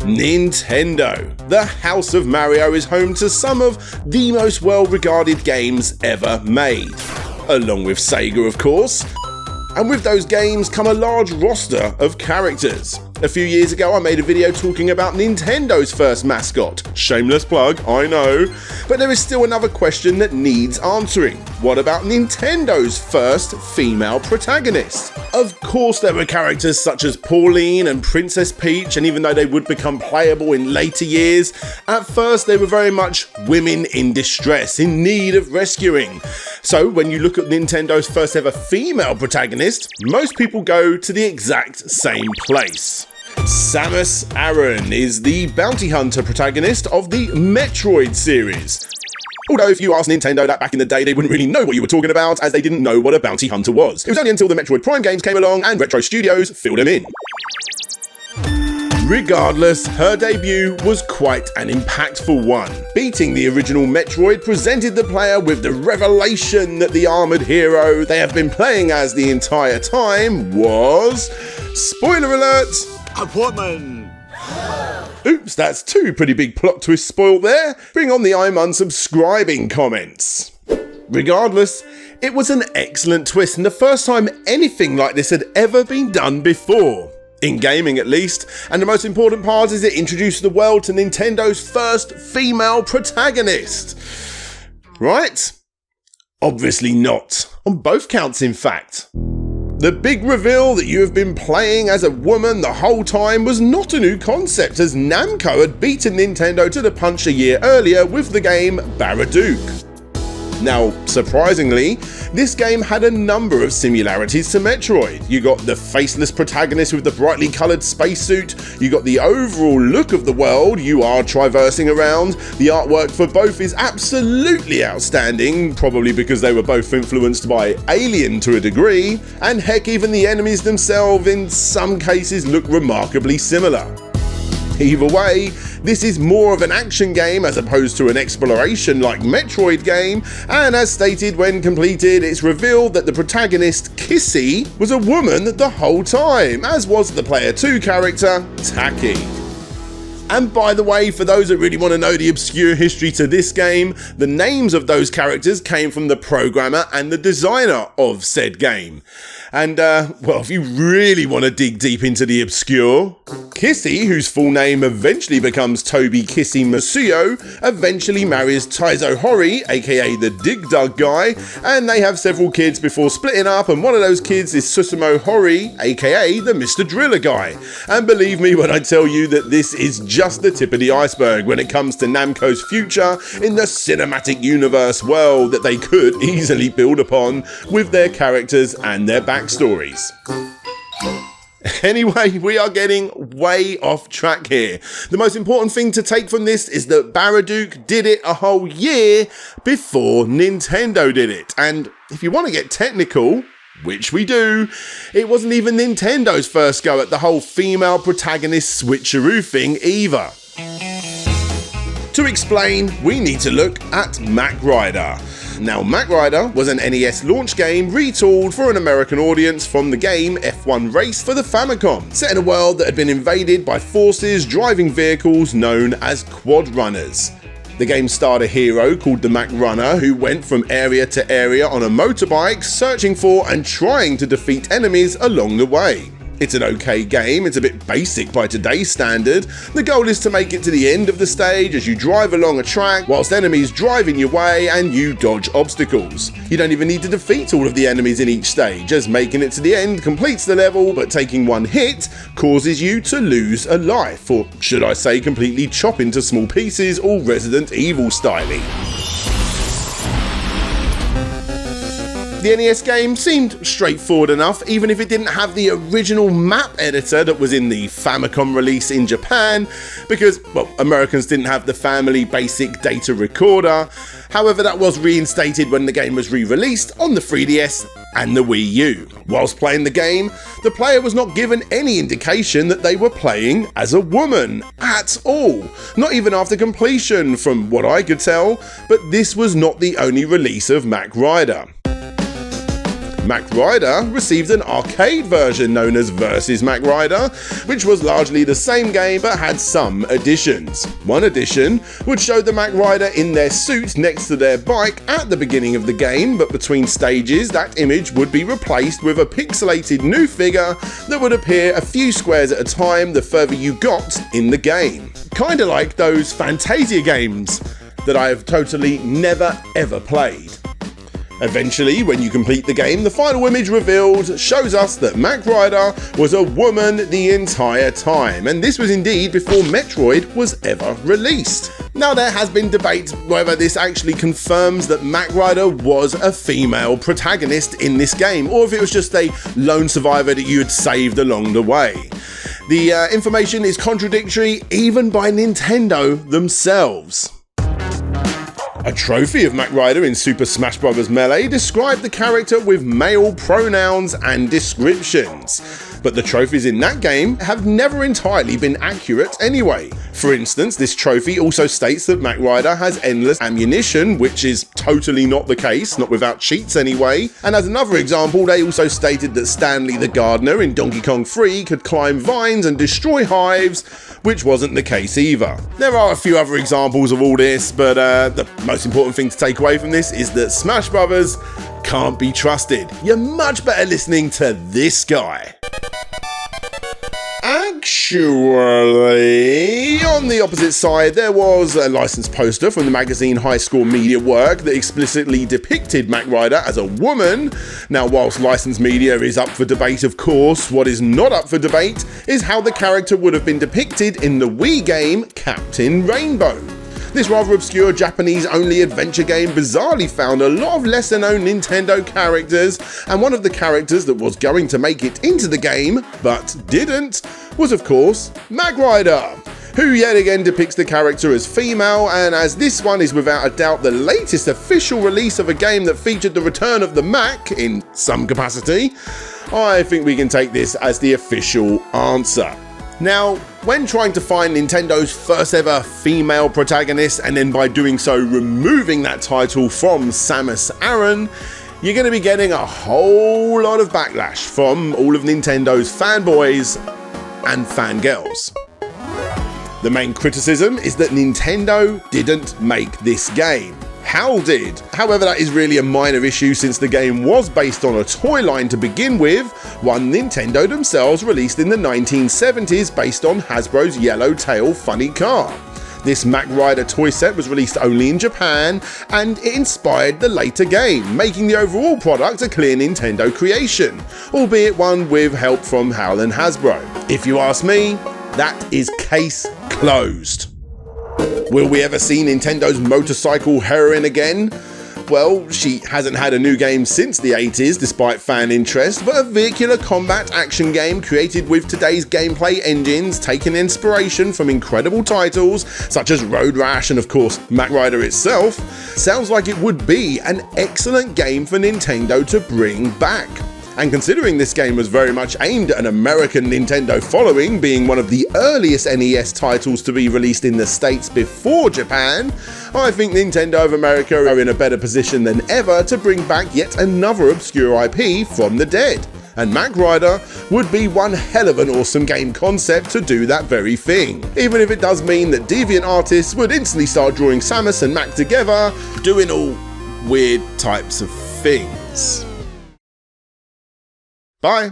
Nintendo. The House of Mario is home to some of the most well-regarded games ever made, along with Sega of course, and with those games come a large roster of characters. A few years ago I made a video talking about Nintendo's first mascot. Shameless plug, I know. But there is still another question that needs answering. What about Nintendo's first female protagonist? Of course there were characters such as Pauline and Princess Peach, and even though they would become playable in later years, at first they were very much women in distress, in need of rescuing. So when you look at Nintendo's first ever female protagonist, most people go to the exact same place. Samus Aran is the bounty hunter protagonist of the Metroid series. Although if you asked Nintendo that back in the day, they wouldn't really know what you were talking about, as they didn't know what a bounty hunter was. It was only until the Metroid Prime games came along and Retro Studios filled them in. Regardless, her debut was quite an impactful one. Beating the original Metroid presented the player with the revelation that the armoured hero they have been playing as the entire time was, spoiler alert, a woman. Oops, that's two pretty big plot twists spoiled there. Bring on the I'm unsubscribing comments. Regardless, it was an excellent twist and the first time anything like this had ever been done before. In gaming at least, and the most important part is it introduced the world to Nintendo's first female protagonist. Right? Obviously not. On both counts in fact. The big reveal that you have been playing as a woman the whole time was not a new concept, as Namco had beaten Nintendo to the punch a year earlier with the game Baraduke. Now, surprisingly, this game had a number of similarities to Metroid. You got the faceless protagonist with the brightly coloured spacesuit, you got the overall look of the world you are traversing around, the artwork for both is absolutely outstanding, probably because they were both influenced by Alien to a degree, and heck, even the enemies themselves in some cases look remarkably similar. Either way, this is more of an action game as opposed to an exploration like Metroid game, and as stated when completed, it's revealed that the protagonist, Kissy, was a woman the whole time, as was the Player 2 character, Taki. And by the way, for those that really want to know the obscure history to this game, the names of those characters came from the programmer and the designer of said game. And well, if you really want to dig deep into the obscure, Kissy, whose full name eventually becomes Toby Kissy Masuyo, eventually marries Taizo Hori, aka the Dig Dug guy, and they have several kids before splitting up, and one of those kids is Susumu Hori, aka the Mr. Driller guy. And believe me when I tell you that this is just the tip of the iceberg when it comes to Namco's future in the cinematic universe world that they could easily build upon with their characters and their backstories. Anyway, we are getting way off track here. The most important thing to take from this is that Baraduke did it a whole year before Nintendo did it. And if you want to get technical, which we do, it wasn't even Nintendo's first go at the whole female protagonist switcheroo thing either. To explain, we need to look at mach-rider. Now, mach-rider was an NES launch game retooled for an American audience from the game F1 Race for the Famicom, set in a world that had been invaded by forces driving vehicles known as quad runners. The game starred a hero called the Mach Runner who went from area to area on a motorbike searching for and trying to defeat enemies along the way. It's an okay game, it's a bit basic by today's standard. The goal is to make it to the end of the stage as you drive along a track whilst enemies drive in your way and you dodge obstacles. You don't even need to defeat all of the enemies in each stage, as making it to the end completes the level, but taking one hit causes you to lose a life, or should I say completely chop into small pieces, all Resident Evil styling. The NES game seemed straightforward enough, even if it didn't have the original map editor that was in the Famicom release in Japan, because, well, Americans didn't have the family basic data recorder. However, that was reinstated when the game was re-released on the 3DS and the Wii U. Whilst playing the game, the player was not given any indication that they were playing as a woman at all, not even after completion from what I could tell, but this was not the only release of mach-rider. mach-rider received an arcade version known as Versus mach-rider, which was largely the same game but had some additions. One addition would show the mach-rider in their suit next to their bike at the beginning of the game, but between stages that image would be replaced with a pixelated new figure that would appear a few squares at a time the further you got in the game. Kinda like those Fantasia games that I have totally never ever played. Eventually, when you complete the game, the final image revealed shows us that mach-rider was a woman the entire time, and this was indeed before Metroid was ever released. Now, there has been debate whether this actually confirms that mach-rider was a female protagonist in this game, or if it was just a lone survivor that you had saved along the way. The information is contradictory even by Nintendo themselves. A trophy of mach-rider in Super Smash Bros. Melee described the character with male pronouns and descriptions, but the trophies in that game have never entirely been accurate anyway. For instance, this trophy also states that mach-rider has endless ammunition, which is totally not the case, not without cheats anyway. And as another example, they also stated that Stanley the Gardener in Donkey Kong 3 could climb vines and destroy hives, which wasn't the case either. There are a few other examples of all this, but the most important thing to take away from this is that Smash Brothers can't be trusted. You're much better listening to this guy. Actually, on the opposite side, there was a licensed poster from the magazine High Score Media Work that explicitly depicted mach-rider as a woman. Now, whilst licensed media is up for debate, of course, what is not up for debate is how the character would have been depicted in the Wii game Captain Rainbow. This rather obscure Japanese-only adventure game bizarrely found a lot of lesser-known Nintendo characters, and one of the characters that was going to make it into the game, but didn't, was of course mach-rider, who yet again depicts the character as female, and as this one is without a doubt the latest official release of a game that featured the return of the Mac in some capacity, I think we can take this as the official answer. Now, when trying to find Nintendo's first ever female protagonist, and then by doing so removing that title from Samus Aran, you're going to be getting a whole lot of backlash from all of Nintendo's fanboys and fangirls. The main criticism is that Nintendo didn't make this game. HAL did. However, that is really a minor issue since the game was based on a toy line to begin with, one Nintendo themselves released in the 1970s based on Hasbro's Yellowtail funny car. This mach-rider toy set was released only in Japan, and it inspired the later game, making the overall product a clear Nintendo creation, albeit one with help from HAL and Hasbro. If you ask me, that is case closed. Will we ever see Nintendo's motorcycle heroine again? Well, she hasn't had a new game since the 80s despite fan interest, but a vehicular combat action game created with today's gameplay engines, taking inspiration from incredible titles such as Road Rash and of course mach-rider itself, sounds like it would be an excellent game for Nintendo to bring back. And considering this game was very much aimed at an American Nintendo following, being one of the earliest NES titles to be released in the States before Japan, I think Nintendo of America are in a better position than ever to bring back yet another obscure IP from the dead. And mach-rider would be one hell of an awesome game concept to do that very thing, even if it does mean that deviant artists would instantly start drawing Samus and Mac together, doing all weird types of things. Bye.